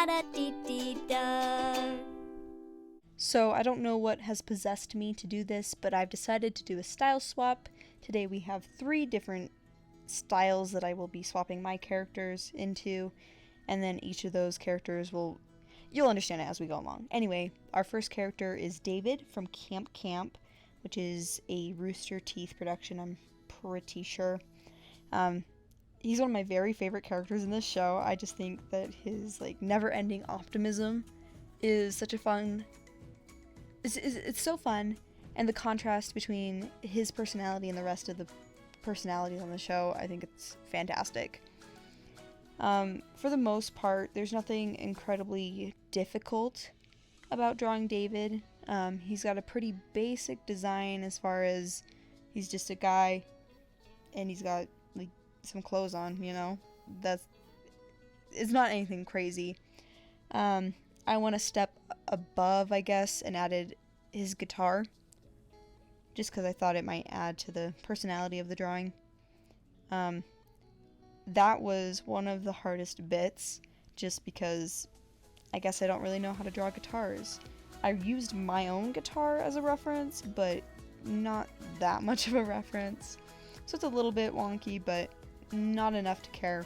La-da-dee-dee-da. So I don't know what has possessed me to do this, but I've decided to do a style swap. Today we have 3 different styles that I will be swapping my characters into, and then each of those characters you'll understand it as we go along. Anyway, our first character is David from Camp, which is a Rooster Teeth production, I'm pretty sure. He's one of my very favorite characters in this show. I just think that his never-ending optimism is such a fun... It's so fun, and the contrast between his personality and the rest of the personalities on the show, I think it's fantastic. For the most part, there's nothing incredibly difficult about drawing David. He's got a pretty basic design as far as he's just a guy, and he's got some clothes on, it's not anything crazy. I went a step above, I guess, and added his guitar, just because I thought it might add to the personality of the drawing. That was one of the hardest bits, just because I guess I don't really know how to draw guitars. I used my own guitar as a reference, but not that much of a reference. So it's a little bit wonky, but not enough to care.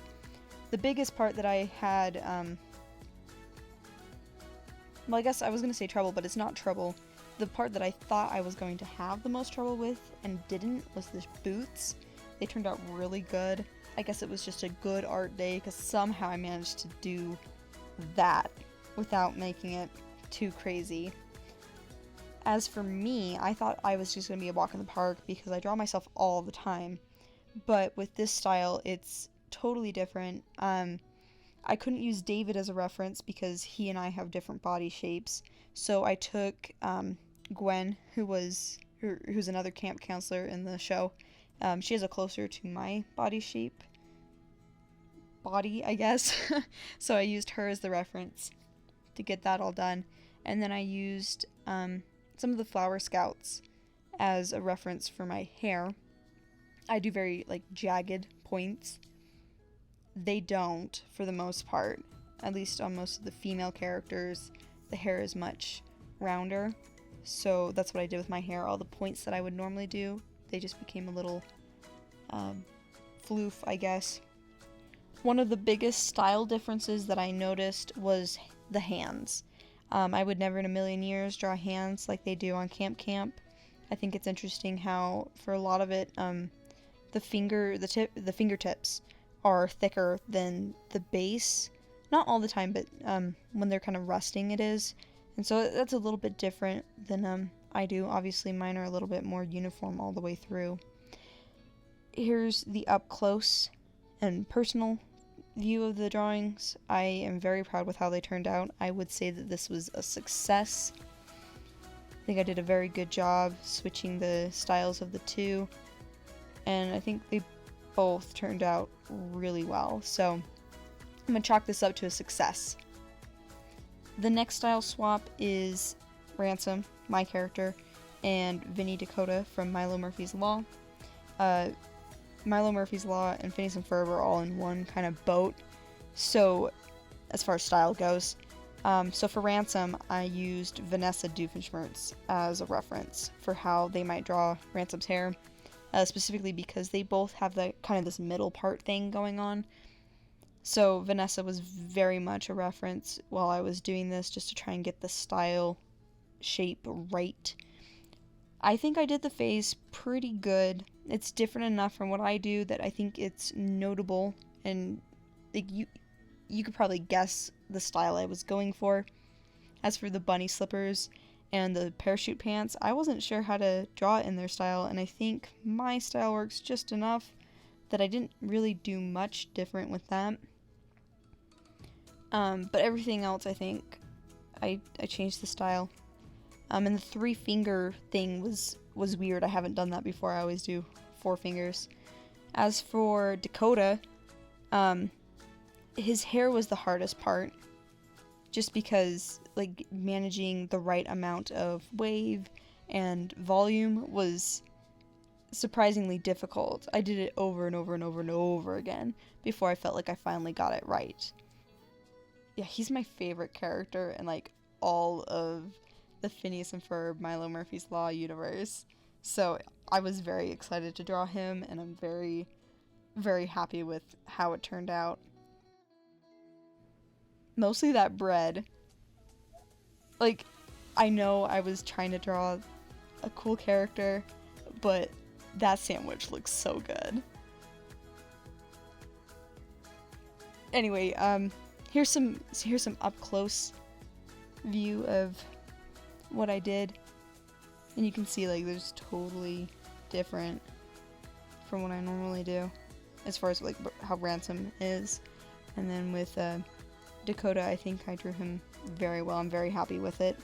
The biggest part that I had, I guess I was going to say trouble, but it's not trouble. The part that I thought I was going to have the most trouble with and didn't was the boots. They turned out really good. I guess it was just a good art day because somehow I managed to do that without making it too crazy. As for me, I thought I was just going to be a walk in the park because I draw myself all the time. But with this style, it's totally different. I couldn't use David as a reference because he and I have different body shapes. So I took Gwen, who's another camp counselor in the show. She has a closer to my body shape. I guess. So I used her as the reference to get that all done. And then I used some of the Flower Scouts as a reference for my hair. I do very jagged points. They don't, for the most part. At least on most of the female characters, the hair is much rounder. So that's what I did with my hair. All the points that I would normally do, they just became a little floof, I guess. One of the biggest style differences that I noticed was the hands. I would never in a million years draw hands like they do on Camp. I think it's interesting how, for a lot of it, the fingertips are thicker than the base. Not all the time, but when they're kind of rusting it is. And so that's a little bit different than I do. Obviously mine are a little bit more uniform all the way through. Here's the up close and personal view of the drawings. I am very proud with how they turned out. I would say that this was a success. I think I did a very good job switching the styles of the two. And I think they both turned out really well. So I'm going to chalk this up to a success. The next style swap is Ransom, my character, and Vinny Dakota from Milo Murphy's Law. Milo Murphy's Law and Phineas and Ferb are all in one kind of boat, so as far as style goes. So for Ransom, I used Vanessa Doofenshmirtz as a reference for how they might draw Ransom's hair. Specifically because they both have this middle part thing going on. So Vanessa was very much a reference while I was doing this, just to try and get the style shape right. I think I did the face pretty good. It's different enough from what I do that I think it's notable, and you could probably guess the style I was going for. As for the bunny slippers and the parachute pants, I wasn't sure how to draw it in their style, and I think my style works just enough that I didn't really do much different with that. But everything else, I think I changed the style. And the 3-finger thing was weird. I haven't done that before. I always do 4 fingers. As for Dakota, his hair was the hardest part, just because managing the right amount of wave and volume was surprisingly difficult. I did it over and over and over and over again before I felt like I finally got it right. yeah, he's my favorite character in like all of the Phineas and Ferb Milo Murphy's Law universe. So I was very excited to draw him, and I'm very, very happy with how it turned out. Mostly that bread. Like, I know I was trying to draw a cool character, but that sandwich looks so good. Anyway, here's some up close view of what I did, and you can see like there's totally different from what I normally do as far as like how Ransom is. And then with Dakota, I think I drew him very well. I'm very happy with it.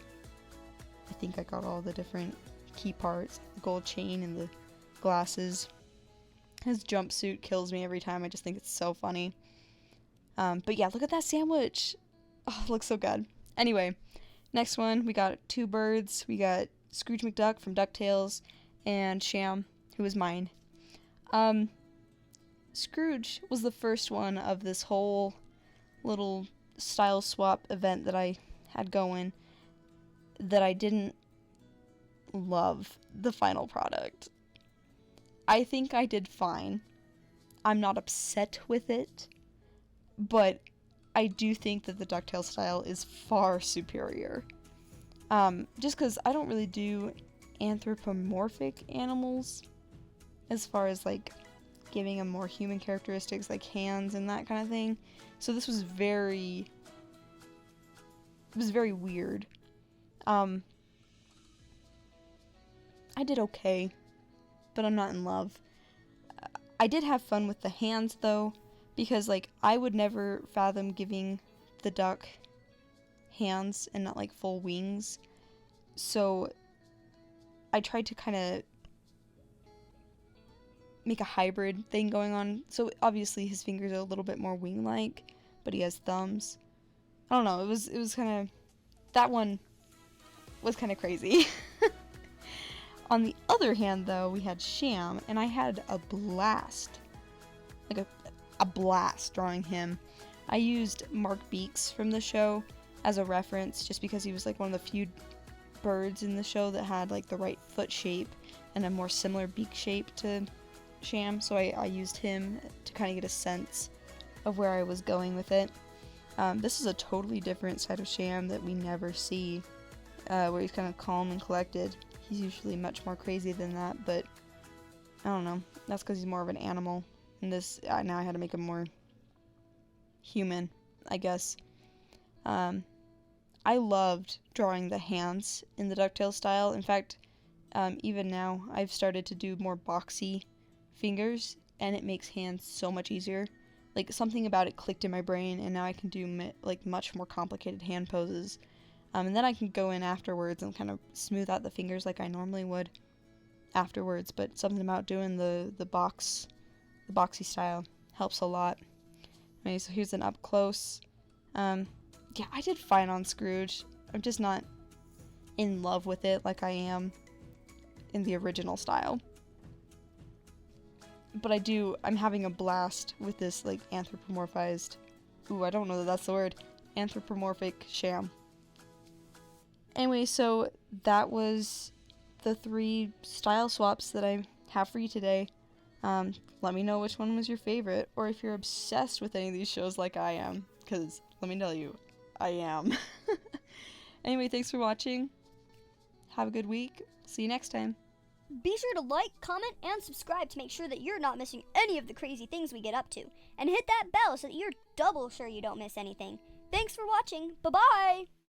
I think I got all the different key parts, the gold chain and the glasses. His jumpsuit kills me every time. I just think it's so funny. But yeah, look at that sandwich. Oh, it looks so good. Anyway, next one, we got two birds. We got Scrooge McDuck from DuckTales and Sham, who is mine. Scrooge was the first one of this whole little style swap event that I had going that I didn't love the final product. I think I did fine. I'm not upset with it, but I do think that the DuckTales style is far superior. Just because I don't really do anthropomorphic animals as far as like giving them more human characteristics like hands and that kind of thing. So this was very weird. I did okay, but I'm not in love. I did have fun with the hands though, because like I would never fathom giving the duck hands and not like full wings. So I tried to kind of make a hybrid thing going on. So obviously his fingers are a little bit more wing-like, but he has thumbs. I don't know, it was kind of, that one was kind of crazy. On the other hand though, we had Sham, and I had a blast. Like a blast drawing him. I used Mark Beeks from the show as a reference just because he was like one of the few birds in the show that had like the right foot shape and a more similar beak shape to Sham, so I used him to kind of get a sense of where I was going with it. This is a totally different side of Sham that we never see, where he's kind of calm and collected. He's usually much more crazy than that, but I don't know. That's because he's more of an animal. And this, now I had to make him more human, I guess. I loved drawing the hands in the DuckTales style. In fact, even now, I've started to do more boxy fingers, and it makes hands so much easier. Like, something about it clicked in my brain, and now I can do like much more complicated hand poses. And then I can go in afterwards and kind of smooth out the fingers like I normally would afterwards. But something about doing the boxy style helps a lot. Okay, so here's an up close. Yeah, I did fine on Scrooge. I'm just not in love with it like I am in the original style. But I'm having a blast with this like anthropomorphized, I don't know that that's the word, anthropomorphic Sham. Anyway, so that was the 3 style swaps that I have for you today. Let me know which one was your favorite, or if you're obsessed with any of these shows like I am, because let me tell you, I am. Anyway, thanks for watching. Have a good week. See you next time. Be sure to like, comment, and subscribe to make sure that you're not missing any of the crazy things we get up to. And hit that bell so that you're double sure you don't miss anything. Thanks for watching. Bye-bye!